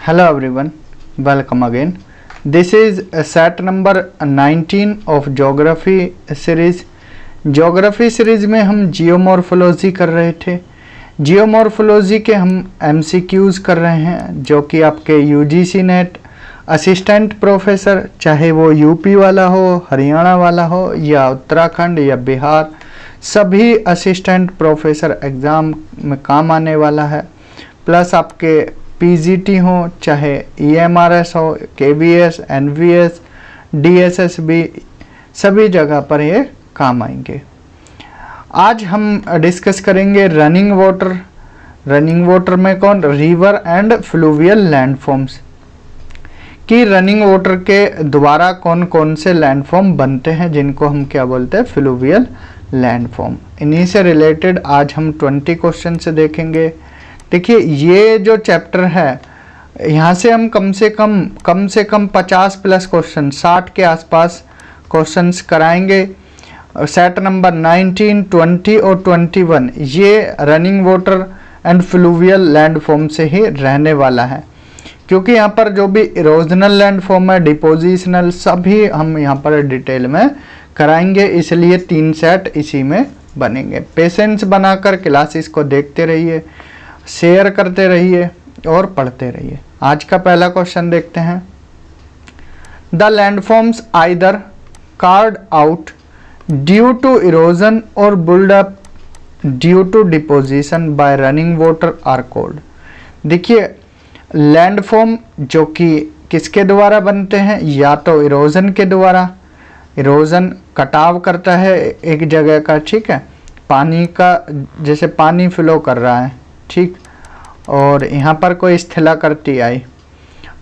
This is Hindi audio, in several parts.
Hello everyone, welcome again. This is set number 19 of Geography series. Geography series में हम जियोमॉर्फोलॉजी कर रहे थे। जियोमॉर्फोलॉजी के हम MCQs कर रहे हैं जो कि आपके UGC नेट असिस्टेंट प्रोफेसर, चाहे वो यूपी वाला हो, हरियाणा वाला हो या उत्तराखंड या बिहार, सभी असिस्टेंट प्रोफेसर एग्ज़ाम में काम आने वाला है। प्लस आपके पीजीटी हो, चाहे EMRS हो, KVS, NVS, DSSB, सभी जगह पर ये काम आएंगे। आज हम डिस्कस करेंगे रनिंग वाटर। रनिंग वाटर में कौन? रिवर एंड फ्लूवियल लैंडफॉर्म्स कि रनिंग वाटर के द्वारा कौन कौन से लैंडफॉर्म बनते हैं, जिनको हम क्या बोलते हैं? Fluvial landform. इन्हीं से रिलेटेड आज हम 20 क्वेश्चन से देखेंगे। देखिए, ये जो चैप्टर है यहाँ से हम कम से कम 50 प्लस क्वेश्चन, 60 के आसपास क्वेश्चंस कराएंगे। सेट नंबर 19, 20 और 21 ये running water and fluvial landform से ही रहने वाला है, क्योंकि यहाँ पर जो भी इरोजनल लैंडफॉर्म है, डिपोजिशनल, सभी हम यहाँ पर डिटेल में कराएंगे। इसलिए 3 सेट इसी में बनेंगे। पेशेंस बनाकर क्लासेस को देखते रहिए, शेयर करते रहिए और पढ़ते रहिए। आज का पहला क्वेश्चन देखते हैं। The landforms either carved out due to erosion और built up due to deposition by running water are called. देखिए, लैंडफॉर्म जो कि किसके द्वारा बनते हैं? या तो इरोजन के द्वारा। इरोजन कटाव करता है एक जगह का, ठीक है, पानी का, जैसे पानी फ्लो कर रहा है, ठीक, और यहाँ पर कोई स्थलाकृति आई,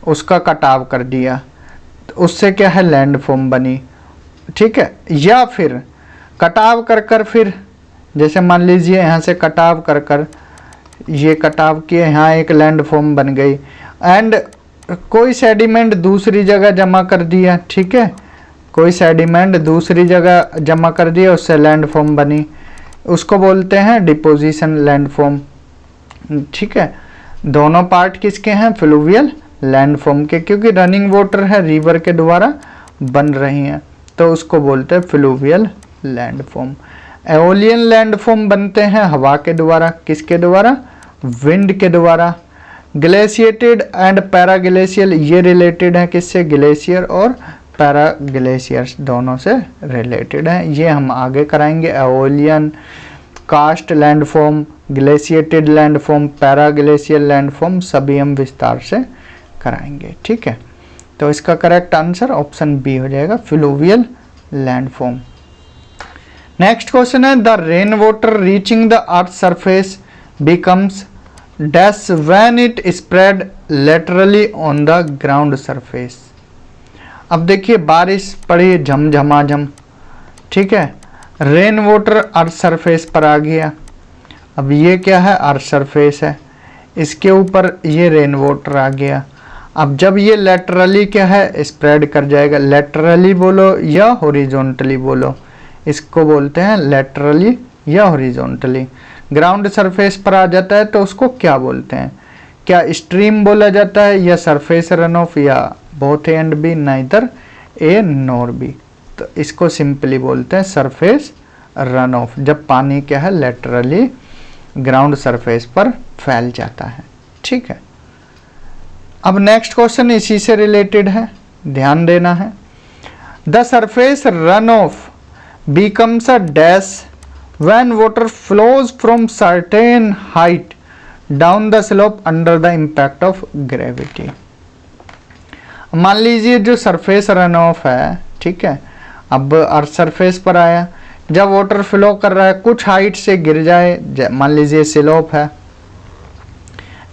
उसका कटाव कर दिया, तो उससे क्या है? लैंडफॉर्म बनी, ठीक है। या फिर कटाव कर फिर, जैसे मान लीजिए यहाँ से कटाव कर ये कटाव किए, यहाँ एक लैंडफॉर्म बन गई, एंड कोई सेडिमेंट दूसरी जगह जमा कर दिया, ठीक है, कोई सेडिमेंट दूसरी जगह जमा कर दिया, उससे लैंडफॉर्म बनी, उसको बोलते हैं डिपोजिशन लैंडफॉर्म, ठीक है। दोनों पार्ट किसके हैं? फ्लूवियल लैंडफॉर्म के, क्योंकि रनिंग वाटर है, रिवर के द्वारा बन रही हैं, तो उसको बोलते हैं फ्लूवियल लैंडफॉर्म। एओलियन लैंडफॉर्म बनते हैं हवा के द्वारा। किसके द्वारा? विंड के द्वारा। ग्लेशिएटेड एंड पैराग्लेशियल ये रिलेटेड है किससे? ग्लेशियर और पैराग्लेशियर्स दोनों से रिलेटेड है। ये हम आगे कराएंगे। Aeolian, karst landform, glaciated landform, periglacial landform, सभी हम विस्तार से कराएंगे, ठीक है। तो इसका करेक्ट आंसर ऑप्शन बी हो जाएगा, फ्लूवियल लैंडफॉर्म। नेक्स्ट क्वेश्चन है, the rain water reaching the earth surface becomes dash when it spread laterally on the ground surface. अब देखिए, बारिश पड़ी झमझमाझम, ठीक है, रेन वाटर अर्थ सरफेस पर आ गया। अब ये क्या है? अर्थ सरफेस है, इसके ऊपर ये रेन वाटर आ गया। अब जब ये लेटरली क्या है? स्प्रेड कर जाएगा। लेटरली बोलो या हॉरिजॉन्टली बोलो, इसको बोलते हैं लेटरली या हॉरिजॉन्टली। ग्राउंड सरफेस पर आ जाता है तो उसको क्या बोलते हैं? क्या स्ट्रीम बोला जाता है या सरफेस रन ऑफ, या both a and b, neither a nor b? तो इसको सिंपली बोलते हैं सरफेस रन ऑफ, जब पानी क्या है? लेटरली ग्राउंड सरफेस पर फैल जाता है, ठीक है। अब नेक्स्ट क्वेश्चन इसी से रिलेटेड है, ध्यान देना है। The surface run of becomes a dash when water flows from certain height down the slope under the impact of gravity। मान लीजिए जो सरफेस रन ऑफ है, ठीक है, अब अर्थ सरफेस पर आया, जब वाटर फ्लो कर रहा है कुछ हाइट से गिर जाए, मान लीजिए स्लोप है,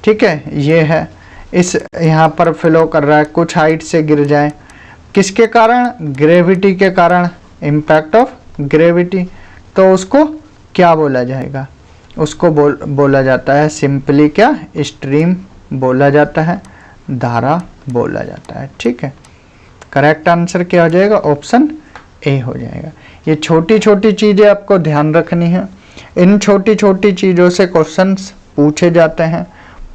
ठीक है, ये है, इस यहाँ पर फ्लो कर रहा है, कुछ हाइट से गिर जाए, किसके कारण? ग्रेविटी के कारण, इम्पैक्ट ऑफ ग्रेविटी। तो उसको क्या बोला जाएगा? उसको बोला जाता है सिंपली क्या? स्ट्रीम बोला जाता है, धारा बोला जाता है, ठीक है। करेक्ट आंसर क्या हो जाएगा? ऑप्शन ए हो जाएगा। ये छोटी छोटी चीज़ें आपको ध्यान रखनी है। इन छोटी छोटी चीज़ों से क्वेश्चंस पूछे जाते हैं,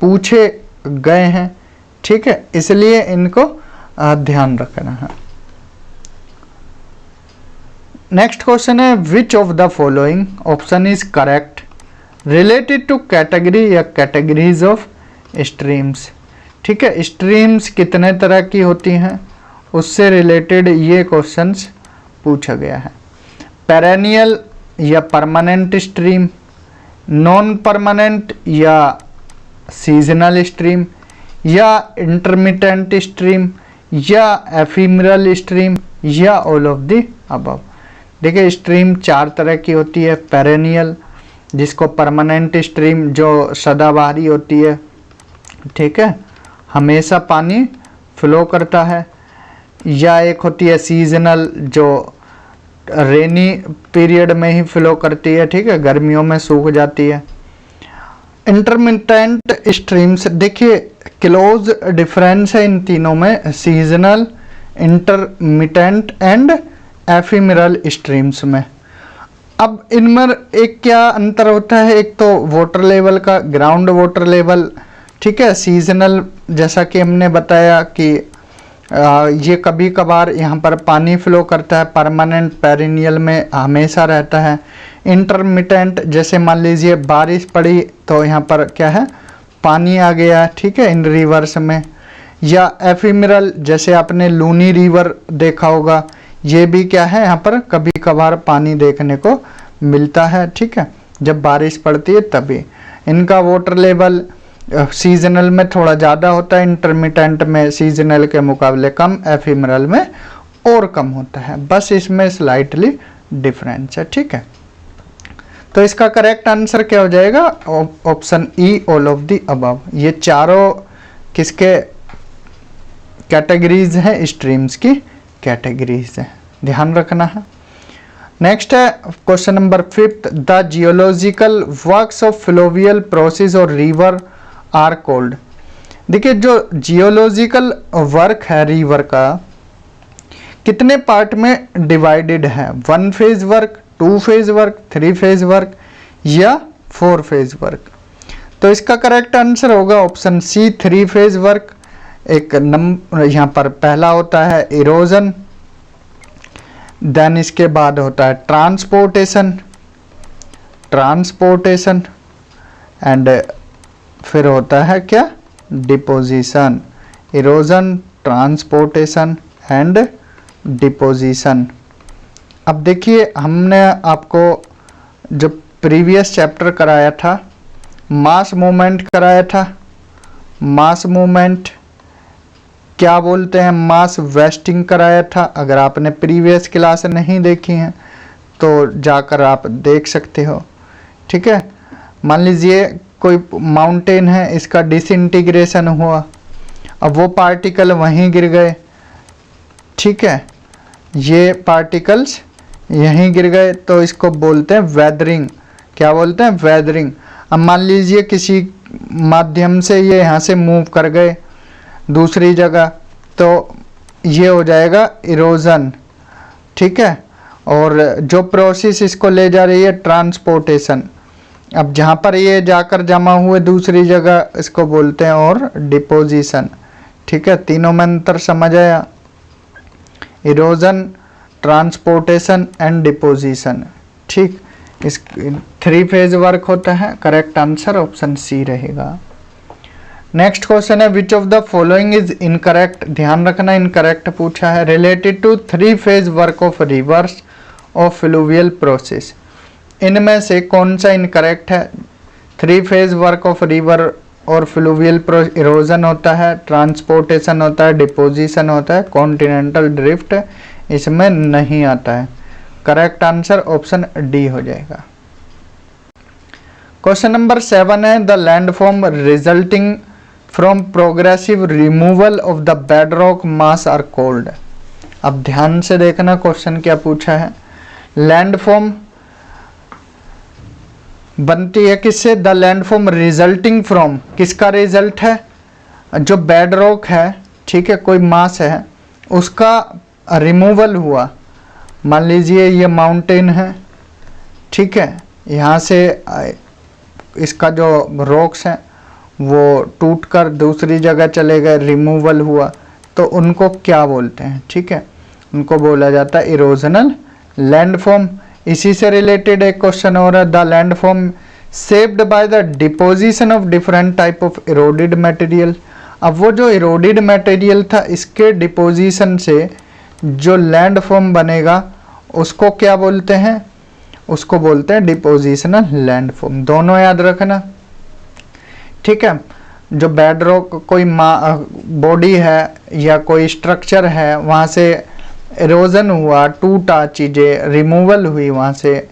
पूछे गए हैं, ठीक है, इसलिए इनको ध्यान रखना है। नेक्स्ट क्वेश्चन है which of the following option is correct related to category या कैटेगरीज ऑफ स्ट्रीम्स। ठीक है, स्ट्रीम्स कितने तरह की होती हैं उससे रिलेटेड ये क्वेश्चंस पूछा गया है। पेरेनियल या परमानेंट स्ट्रीम, नॉन परमानेंट या सीजनल स्ट्रीम, या इंटरमिटेंट स्ट्रीम, या एफिमरल स्ट्रीम, या ऑल ऑफ द अबव। देखिए स्ट्रीम 4 तरह की होती है। पेरेनियल जिसको परमानेंट स्ट्रीम जो सदाबहारी होती है, ठीक है, हमेशा पानी फ्लो करता है। या एक होती है सीजनल जो रेनी पीरियड में ही फ्लो करती है, ठीक है, गर्मियों में सूख जाती है। इंटरमिटेंट स्ट्रीम्स, देखिए क्लोज डिफरेंस है इन तीनों में, seasonal, intermittent and ephemeral streams में। अब इनमें एक क्या अंतर होता है, एक तो वाटर लेवल का, ग्राउंड वाटर लेवल, ठीक है। सीजनल जैसा कि हमने बताया कि ये कभी कभार यहाँ पर पानी फ्लो करता है, परमानेंट पेरिनियल में हमेशा रहता है। इंटरमिटेंट जैसे मान लीजिए बारिश पड़ी तो यहाँ पर क्या है, पानी आ गया, ठीक है, इन रिवर्स में। या एफिमरल जैसे आपने लूनी रिवर देखा होगा, ये भी क्या है, यहाँ पर कभी कभार पानी देखने को मिलता है, ठीक है, जब बारिश पड़ती है तभी। इनका वाटर लेवल सीजनल में थोड़ा ज़्यादा होता है, इंटरमिटेंट में सीजनल के मुकाबले कम, एफिमरल में और कम होता है। बस इसमें स्लाइटली डिफरेंस है, ठीक है। तो इसका करेक्ट आंसर क्या हो जाएगा, option E, all of the above. ये चारों किसके कैटेगरीज हैं, स्ट्रीम्स की कैटेगरीज हैं, ध्यान रखना है। नेक्स्ट है question number 5, the geological works of fluvial process और रिवर आर कॉल्ड। देखिए जो जियोलॉजिकल वर्क है रिवर का कितने पार्ट में डिवाइडेड है, 1 phase work, 2 phase work, 3 phase work या 4 फेज वर्क। तो इसका करेक्ट आंसर होगा ऑप्शन सी, 3 फेज वर्क। एक नंबर यहाँ पर पहला होता है इरोजन, देन इसके बाद होता है ट्रांसपोर्टेशन एंड फिर होता है क्या, deposition. Erosion, transportation and deposition. अब देखिए हमने आपको जो प्रीवियस चैप्टर कराया था, मास मूवमेंट कराया था। मास मूवमेंट क्या बोलते हैं, मास वेस्टिंग कराया था। अगर आपने प्रीवियस क्लास नहीं देखी हैं तो जाकर आप देख सकते हो, ठीक है। मान लीजिए कोई माउंटेन है, इसका डिसइंटीग्रेशन हुआ, अब वो पार्टिकल वहीं गिर गए, ठीक है, ये पार्टिकल्स यहीं गिर गए, तो इसको बोलते हैं वेदरिंग। क्या बोलते हैं, वेदरिंग। अब मान लीजिए किसी माध्यम से ये यहाँ से मूव कर गए दूसरी जगह, तो ये हो जाएगा इरोजन, ठीक है। और जो प्रोसेस इसको ले जा रही है, ट्रांसपोर्टेशन। अब जहाँ पर ये जाकर जमा हुए दूसरी जगह, इसको बोलते हैं और डिपोजिशन, ठीक है। तीनों में अंतर समझ आया, इरोजन, ट्रांसपोर्टेशन एंड डिपोजिशन, ठीक। इस 3 फेज वर्क होता है। करेक्ट आंसर ऑप्शन सी रहेगा। नेक्स्ट क्वेश्चन है which of the following is incorrect. ध्यान रखना इनकरेक्ट पूछा है। Related to 3 phase work of rivers of fluvial process, इनमें से कौन सा इनकरेक्ट है। 3 फेज वर्क ऑफ रिवर और फ्लूवियल इरोजन होता है, ट्रांसपोर्टेशन होता है, डिपोजिशन होता है, कॉन्टिनेंटल ड्रिफ्ट इसमें नहीं आता है। करेक्ट आंसर ऑप्शन डी हो जाएगा। क्वेश्चन नंबर 7 है the landform resulting from progressive removal of the bedrock mass are called. अब ध्यान से देखना क्वेश्चन क्या पूछा है। लैंडफॉर्म बनती है किससे, द लैंडफॉर्म रिजल्टिंग फ्रॉम, किसका रिजल्ट है, जो बेडरॉक है, ठीक है, कोई मास है उसका रिमूवल हुआ। मान लीजिए ये माउंटेन है, ठीक है, यहाँ से इसका जो रॉक्स हैं वो टूटकर दूसरी जगह चले गए, रिमूवल हुआ, तो उनको क्या बोलते हैं? ठीक है, उनको बोला जाता है इरोजनल लैंडफॉर्म। इसी से रिलेटेड एक क्वेश्चन हो रहा है, the landform shaped by the deposition of different type of eroded material. अब वो जो इरोडेड मटेरियल था, इसके डिपोजिशन से जो लैंडफॉर्म बनेगा उसको क्या बोलते हैं? उसको बोलते हैं डिपोजिशनल लैंडफॉर्म। दोनों याद रखना, ठीक है। जो बेडरॉक कोई बॉडी है या कोई स्ट्रक्चर है, वहाँ से इरोजन हुआ, टूटा, चीज़ें रिमूवल हुई वहाँ से,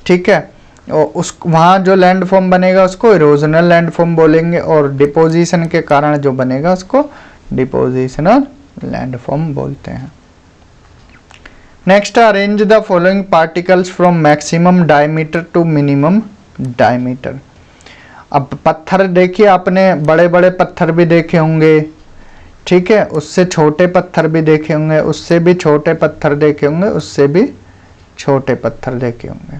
ठीक है, और उस वहाँ जो लैंडफॉर्म बनेगा उसको इरोजनल लैंडफॉर्म बोलेंगे, और डिपोजिशन के कारण जो बनेगा उसको डिपोजिशनल लैंडफॉर्म बोलते हैं। Next, arrange the following particles from maximum diameter to minimum diameter. अब पत्थर देखिए, आपने बड़े बड़े पत्थर भी देखे होंगे, ठीक है, उससे छोटे पत्थर भी देखे होंगे, उससे भी छोटे पत्थर देखे होंगे, उससे भी छोटे पत्थर देखे होंगे,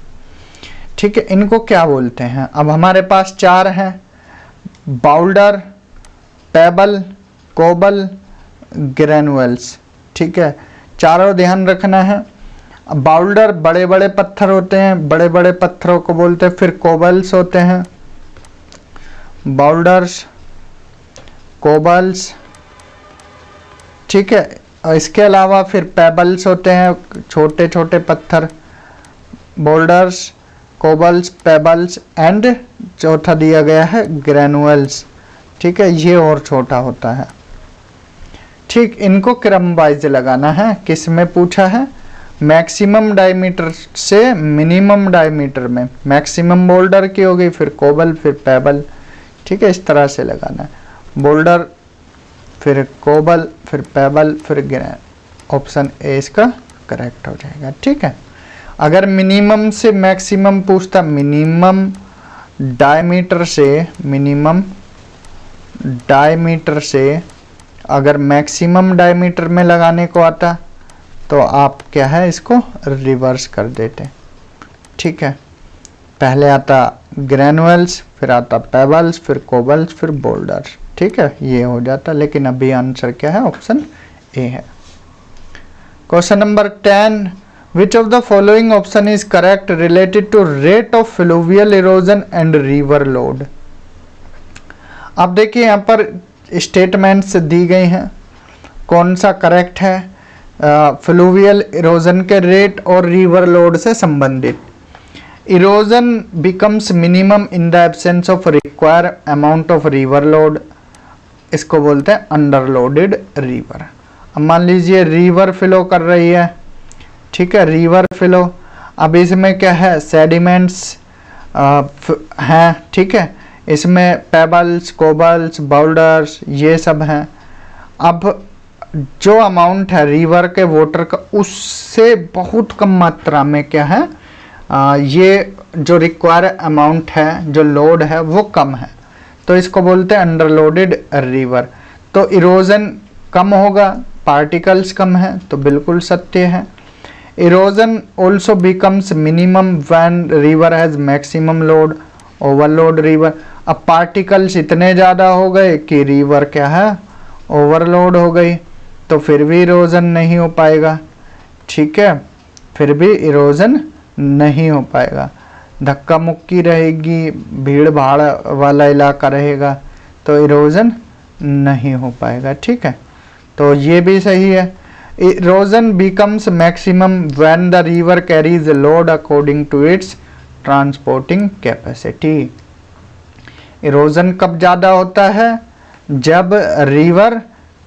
ठीक है। इनको क्या बोलते हैं? अब हमारे पास 4 हैं, बाउल्डर, पेबल, कोबल, ग्रेनुअल्स, ठीक है, चारों ध्यान रखना है। बाउल्डर बड़े बड़े पत्थर होते हैं, बड़े बड़े पत्थरों को बोलते हैं। फिर कोबल्स होते हैं, बाउल्डर्स, कोबल्स, ठीक है। और इसके अलावा फिर पेबल्स होते हैं, छोटे छोटे पत्थर, बोल्डर्स, कोबल्स, पेबल्स एंड चौथा दिया गया है ग्रेनुअल्स, ठीक है, ये और छोटा होता है, ठीक। इनको क्रम वाइज लगाना है। किस में पूछा है? मैक्सिमम डायमीटर से मिनिमम डायमीटर में। मैक्सिमम बोल्डर की हो गई, फिर कोबल, फिर पेबल, ठीक है, इस तरह से लगाना है। बोल्डर, फिर कोबल, फिर पेबल, फिर ग्रेन। ऑप्शन ए इसका करेक्ट हो जाएगा, ठीक है। अगर मिनिमम से मैक्सिमम पूछता, मिनिमम डायमीटर से अगर मैक्सिमम डायमीटर में लगाने को आता तो आप क्या है, इसको रिवर्स कर देते, ठीक है। पहले आता ग्रेनुअल्स, फिर आता पेबल्स, फिर कोबल्स, फिर बोल्डर्स, ठीक है, ये हो जाता। लेकिन अभी आंसर क्या है? ऑप्शन ए है। Question number 10, which of the following option is correct related to rate of fluvial erosion and river load. अब देखिए यहाँ पर स्टेटमेंट्स दी गई हैं, कौन सा करेक्ट है? फ्लूवियल इरोजन के रेट और रिवर लोड से संबंधित। Erosion becomes minimum in the absence of require amount of river load, इसको बोलते हैं अंडरलोडेड रिवर। अब मान लीजिए रिवर फ्लो कर रही है, ठीक है, रिवर फ्लो। अब इसमें क्या है? सेडिमेंट्स हैं, ठीक है, इसमें पेबल्स, कोबल्स, बाउल्डर्स, ये सब हैं। अब जो अमाउंट है रिवर के वाटर का, उससे बहुत कम मात्रा में क्या है, ये जो रिक्वायर अमाउंट है, जो लोड है, वो कम है, तो इसको बोलते हैं अंडरलोडेड रिवर। तो इरोजन कम होगा, पार्टिकल्स कम है, तो बिल्कुल सत्य है। Erosion also becomes minimum when river has maximum load, overload river. अब पार्टिकल्स इतने ज़्यादा हो गए कि रिवर क्या है, ओवरलोड हो गई, तो फिर भी इरोजन नहीं हो पाएगा, ठीक है, फिर भी इरोजन नहीं हो पाएगा। धक्का मुक्की रहेगी, भीड़ भाड़ वाला इलाका रहेगा, तो इरोजन नहीं हो पाएगा, ठीक है, तो ये भी सही है। Erosion becomes maximum when the river carries load according to its transporting capacity. Erosion कब ज़्यादा होता है? जब रिवर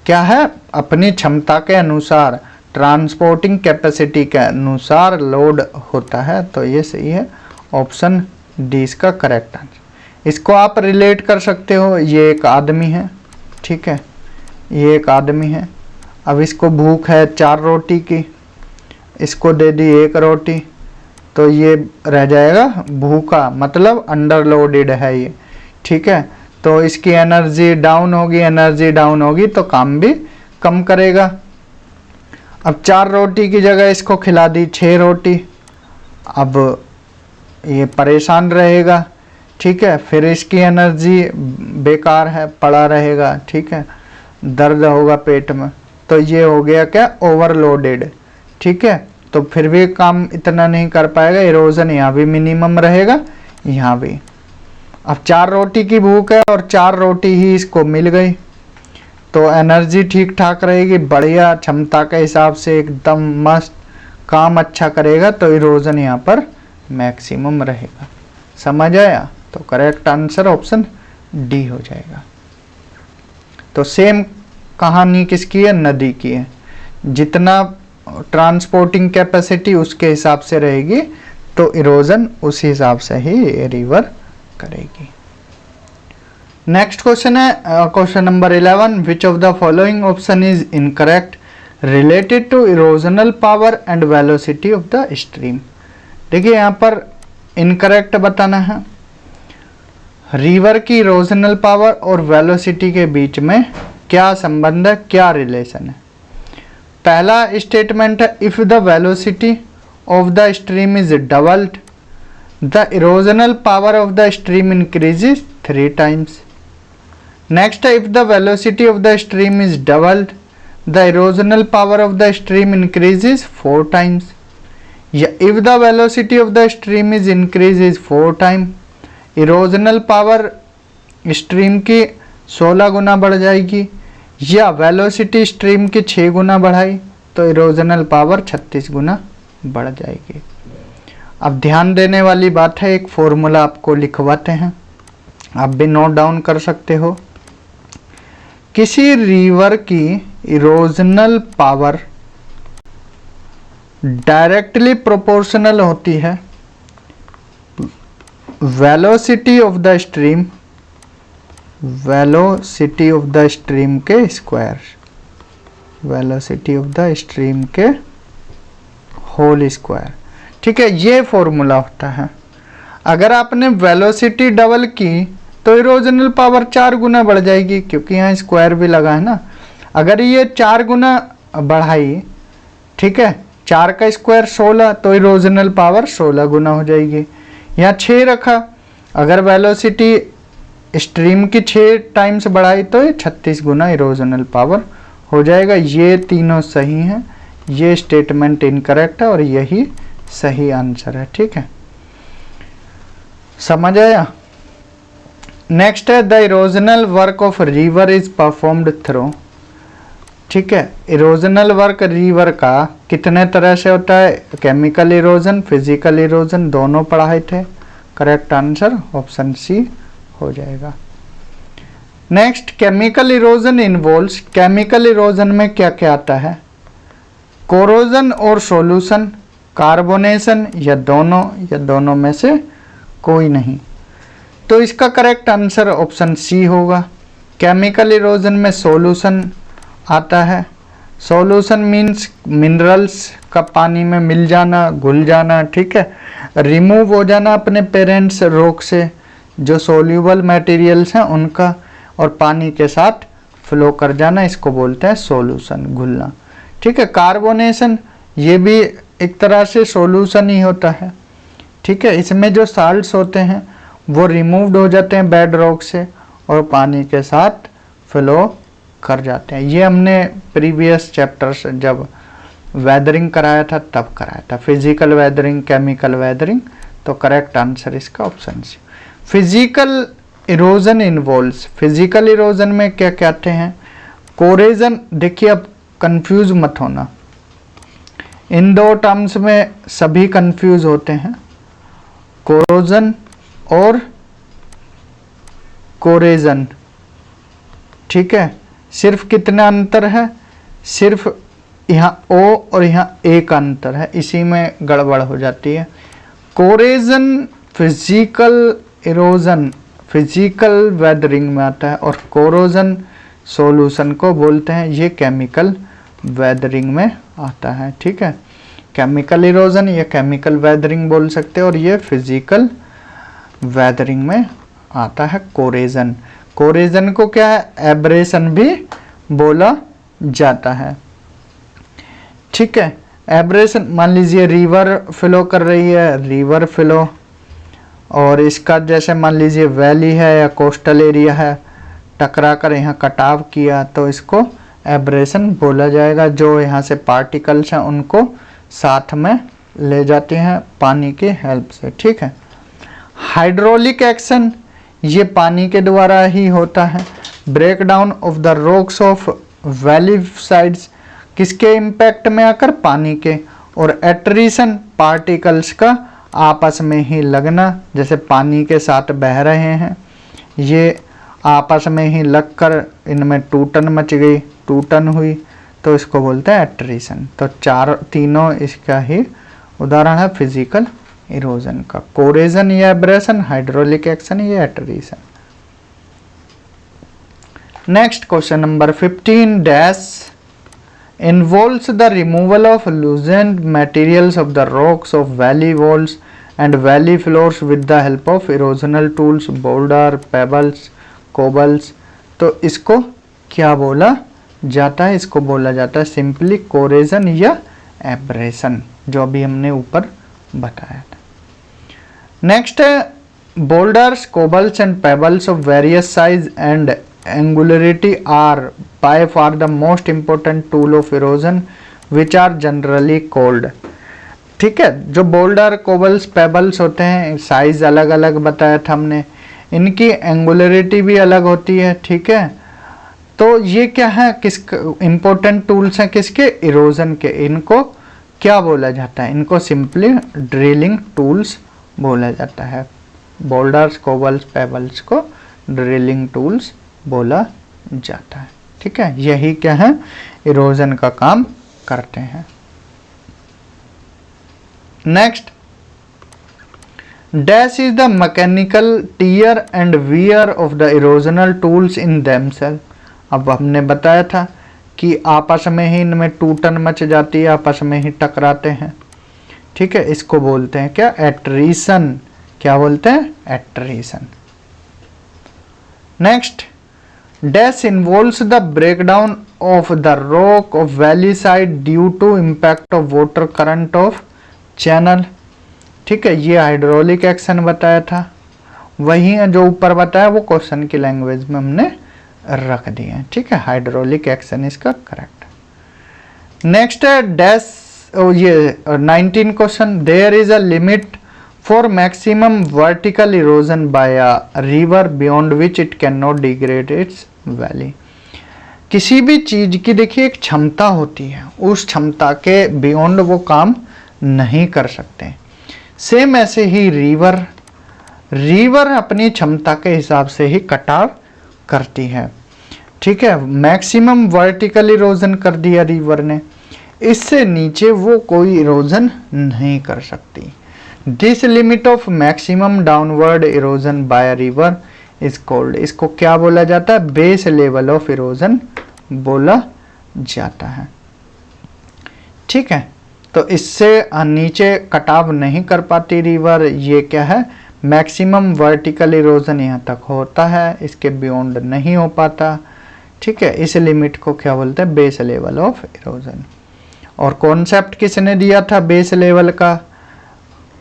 क्या है, अपनी क्षमता के अनुसार, ट्रांसपोर्टिंग कैपेसिटी के अनुसार लोड होता है, तो ये सही है, ऑप्शन डी इसका करेक्ट आंसर। इसको आप रिलेट कर सकते हो, ये एक आदमी है, ठीक है, ये एक आदमी है, अब इसको भूख है 4 रोटी की, इसको दे दी 1 रोटी, तो ये रह जाएगा भूखा, मतलब अंडरलोडेड है ये, ठीक है, तो इसकी एनर्जी डाउन होगी तो काम भी कम करेगा। अब 4 रोटी की जगह इसको खिला दी 6 रोटी, अब ये परेशान रहेगा, ठीक है, फिर इसकी एनर्जी बेकार है, पड़ा रहेगा, ठीक है, दर्द होगा पेट में, तो ये हो गया क्या, ओवरलोडेड, ठीक है, तो फिर भी काम इतना नहीं कर पाएगा, इरोजन यहाँ भी मिनिमम रहेगा, यहाँ भी। अब 4 रोटी की भूख है और 4 रोटी ही इसको मिल गई, तो एनर्जी ठीक ठाक रहेगी, बढ़िया क्षमता के हिसाब से एकदम मस्त काम अच्छा करेगा, तो इरोजन यहाँ पर मैक्सिमम रहेगा। समझ आया? तो करेक्ट आंसर ऑप्शन डी हो जाएगा। तो सेम कहानी किसकी है, नदी की है, जितना ट्रांसपोर्टिंग कैपेसिटी उसके हिसाब से रहेगी, तो इरोजन उस हिसाब से ही रिवर करेगी। नेक्स्ट क्वेश्चन है question number 11, which of the following option is incorrect related to erosional power and velocity of the stream. देखिए यहाँ पर इनकरेक्ट बताना है, रिवर की इरोजनल पावर और वेलोसिटी के बीच में क्या संबंध है, क्या रिलेशन है। पहला स्टेटमेंट है, if the velocity of the stream is doubled the erosional power of the stream increases 3 times। Next है, if the velocity of the stream is doubled the erosional power of the stream increases 4 times। या if the velocity of the stream is increases 4 times, erosional power stream की 16 गुना बढ़ जाएगी, या वेलोसिटी स्ट्रीम की 6 गुना बढ़ाई तो इरोजनल पावर 36 गुना बढ़ जाएगी। अब ध्यान देने वाली बात है, एक फॉर्मूला आपको लिखवाते हैं, आप भी नोट डाउन कर सकते हो। किसी रिवर की इरोजनल पावर डायरेक्टली प्रोपोर्शनल होती है velocity of the stream, velocity of the stream के square, velocity of the stream के होल स्क्वायर, ठीक है, ये फॉर्मूला होता है। अगर आपने वेलोसिटी डबल की तो इरोजनल पावर 4 गुना बढ़ जाएगी, क्योंकि यहाँ स्क्वायर भी लगा है ना। अगर ये 4 गुना बढ़ाई, ठीक है, 4 का स्क्वायर 16, तो इरोजनल पावर 16 गुना हो जाएगी। यहाँ 6 रखा, अगर वेलोसिटी स्ट्रीम की 6 टाइम्स बढ़ाई तो ये 36 गुना इरोजनल पावर हो जाएगा। ये तीनों सही हैं, ये स्टेटमेंट इनकरेक्ट है और यही सही आंसर है, ठीक है, समझ आया। नेक्स्ट है, the erosional work of river is performed through, ठीक है, इरोजनल वर्क रिवर का कितने तरह से होता है, केमिकल इरोजन, फिजिकल इरोजन, दोनों पढ़ाए थे। करेक्ट आंसर ऑप्शन सी हो जाएगा। Next, chemical erosion involves, chemical erosion में क्या क्या आता है, कोरोजन और सॉल्यूशन, कार्बोनेशन, या दोनों में से कोई नहीं। तो इसका करेक्ट आंसर ऑप्शन सी होगा। केमिकल इरोजन में सॉल्यूशन आता है, सॉल्यूशन मीन्स मिनरल्स का पानी में मिल जाना, घुल जाना, ठीक है, रिमूव हो जाना अपने पेरेंट्स रॉक से, जो सोल्यूबल मटेरियल्स हैं उनका, और पानी के साथ फ्लो कर जाना, इसको बोलते हैं सॉल्यूशन, घुलना, ठीक है। कार्बोनेशन ये भी एक तरह से सॉल्यूशन ही होता है, ठीक है, इसमें जो साल्ट्स होते हैं वो रिमूव्ड हो जाते हैं बेड रॉक से और पानी के साथ फ्लो कर जाते हैं। ये हमने प्रीवियस चैप्टर्स जब वेदरिंग कराया था तब कराया था, फिजिकल वेदरिंग, केमिकल वेदरिंग। तो करेक्ट आंसर इसका option C. Physical erosion involves, physical erosion में क्या कहते हैं, कोरेजन, देखिए अब कंफ्यूज मत होना, इन दो टर्म्स में सभी कंफ्यूज होते हैं, कोरोजन और कोरेजन, ठीक है, सिर्फ कितना अंतर है, सिर्फ यहाँ ओ और यहाँ ए का अंतर है, इसी में गड़बड़ हो जाती है। कोरेजन फिजिकल इरोजन, फिजिकल वेदरिंग में आता है, और कोरोजन सॉल्यूशन को बोलते हैं, ये केमिकल वेदरिंग में आता है, ठीक है। केमिकल इरोजन या केमिकल वेदरिंग बोल सकते हैं, और ये फिजिकल वेदरिंग में आता है कोरेजन। कोरेजन को क्या है, एब्रेशन भी बोला जाता है, ठीक है। एब्रेशन, मान लीजिए रिवर फ्लो कर रही है, रिवर फ्लो और इसका जैसे मान लीजिए वैली है या कोस्टल एरिया है, टकरा कर यहाँ कटाव किया तो इसको एब्रेशन बोला जाएगा। जो यहाँ से पार्टिकल्स हैं उनको साथ में ले जाते हैं पानी की हेल्प से, ठीक है। हाइड्रोलिक एक्शन ये पानी के द्वारा ही होता है। Break down of the rocks of valley sides किसके इम्पैक्ट में आकर, पानी के। और एट्रीशन पार्टिकल्स का आपस में ही लगना, जैसे पानी के साथ बह रहे हैं, ये आपस में ही लगकर इनमें टूटन मच गई, टूटन हुई, तो इसको बोलते हैं एट्रीशन। तो तीनों इसका ही उदाहरण है फिजिकल इरोजन का। कोरेजन या एब्रेशन, हाइड्रोलिक एक्शन या attrition. Next question number 15 dash involves the removal of loosened materials of the rocks of valley walls and valley floors with the help of erosional tools, boulder, pebbles, cobbles। तो इसको क्या बोला जाता है, इसको बोला जाता है सिंपली कोरेजन या एब्रेशन, जो अभी हमने ऊपर बताया था। नेक्स्ट है boulders, cobbles and pebbles of various size and angularity are by far the most important tool of erosion which are generally called। ठीक है, जो बोल्डर, कोबल्स, पेबल्स होते हैं, साइज अलग अलग बताया था हमने, इनकी एंगुलरिटी भी अलग होती है, ठीक है। तो ये क्या है, किस इंपॉर्टेंट टूल्स हैं किसके, इरोजन के। इनको क्या बोला जाता है, इनको सिंपली ड्रिलिंग टूल्स बोला जाता है। बोल्डर्स, कोबल्स, पेबल्स को ड्रिलिंग टूल्स बोला जाता है, ठीक है। यही क्या है, इरोजन का काम करते हैं। Next, dash is the mechanical tear and wear of the erosional tools in themselves. अब हमने बताया था कि आपस में ही इनमें टूटन मच जाती है, आपस में ही टकराते हैं, ठीक है। इसको बोलते हैं क्या, एट्रीशन। क्या बोलते हैं, attrition. Next, dash involves the breakdown of the rock of valley side due to impact of water current of channel. ठीक है, ये हाइड्रोलिक एक्शन बताया था, वही जो ऊपर बताया वो क्वेश्चन की लैंग्वेज में हमने रख दिए हैं, ठीक है। हाइड्रोलिक एक्शन इसका करेक्ट। नेक्स्ट है डैश, ये 19 question, there is a limit for maximum vertical erosion by a river beyond which it can not degrade its valley. किसी भी चीज की देखिए एक क्षमता होती है, उस क्षमता के बियॉन्ड वो काम नहीं कर सकते। सेम ऐसे ही रिवर अपनी क्षमता के हिसाब से ही कटाव करती है, ठीक है। मैक्सिमम वर्टिकल इरोजन कर दिया रिवर ने, इससे नीचे वो कोई इरोजन नहीं कर सकती। This limit of maximum downward erosion by river is called, इसको क्या बोला जाता है, बेस लेवल ऑफ इरोजन बोला जाता है, ठीक है। तो इससे नीचे कटाव नहीं कर पाती रिवर, ये क्या है, मैक्सिमम वर्टिकल इरोजन यहाँ तक होता है, इसके बियॉन्ड नहीं हो पाता, ठीक है। इस लिमिट को क्या बोलते हैं, बेस लेवल ऑफ इरोजन। और कॉन्सेप्ट किसने दिया था बेस लेवल का,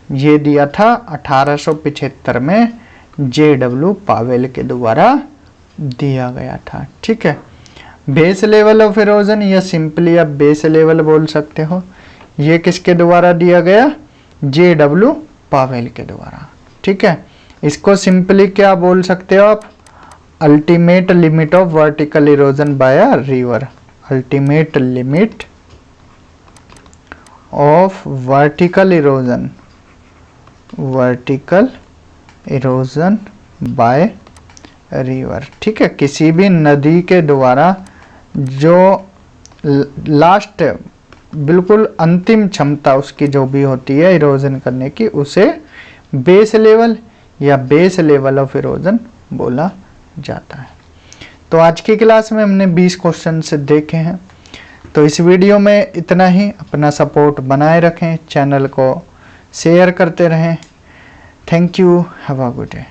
ये दिया था 1875 में J.W. पावेल के द्वारा दिया गया था, ठीक है। बेस लेवल ऑफ इरोजन या सिंपली आप बेस लेवल बोल सकते हो, ये किसके द्वारा दिया गया, J.W. पावेल के द्वारा, ठीक है। इसको सिंपली क्या बोल सकते हो आप, ultimate limit of vertical erosion by a river, ultimate limit of vertical erosion by river, ठीक है। किसी भी नदी के द्वारा जो लास्ट बिल्कुल अंतिम क्षमता उसकी जो भी होती है इरोजन करने की, उसे बेस लेवल या बेस लेवल ऑफ इरोजन बोला जाता है। तो आज की क्लास में हमने 20 क्वेश्चन से देखे हैं। तो इस वीडियो में इतना ही। अपना सपोर्ट बनाए रखें, चैनल को शेयर करते रहें। Thank you, have a good day.